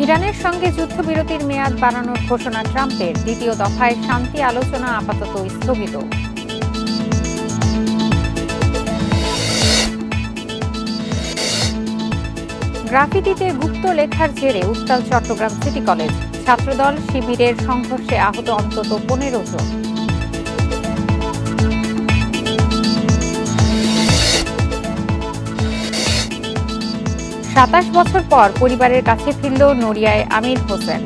ইরানের সঙ্গে যুদ্ধবিরতির মেয়াদ বাড়ানোর ঘোষণা ট্রাম্পের। দ্বিতীয় দফায় শান্তি আলোচনা আপাতত স্থগিত। গ্রাফিতিতে গুপ্ত লেখার জেরে উত্তাল চট্টগ্রাম সিটি কলেজ। ছাত্রদল শিবিরের সংঘর্ষে আহত অন্তত 15 জন। সাতাশ বছর পর পরিবারের কাছে ফিরল নড়িয়ায় আমির হোসেন।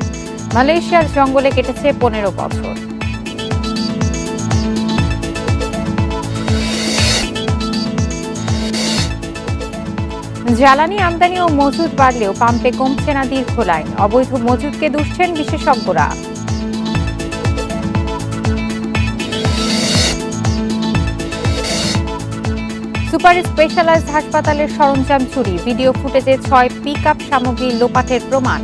মালয়েশিয়ার জঙ্গলে কেটেছে 15 বছর। জ্বালানি আমদানি ও মজুদ বাড়লেও পাম্পে কমছে না দীর্ঘ লাইন। অবৈধ মজুদকে দুষছেন বিশেষজ্ঞরা। সুপার স্পেশালাইজড হাসপাতালের সরঞ্জাম চুরি। ভিডিও ফুটেজে 6 পিকআপ সামগ্রী লোপাটের প্রমাণ।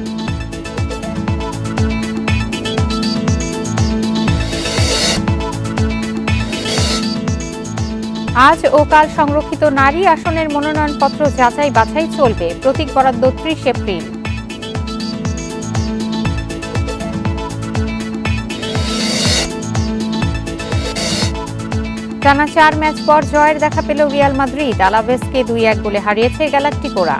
আজ ও কাল সংরক্ষিত নারী আসনের মনোনয়নপত্র যাচাই বাছাই চলবে। প্রতীক বরাদ্দ 30 এপ্রিল। টানা 4 ম্যাচ পর জয়ের দেখা পেল রিয়াল মাদ্রিদ। আলাভেসকে 2-1 গোলে হারিয়েছে গ্যালাক্টিকোরা।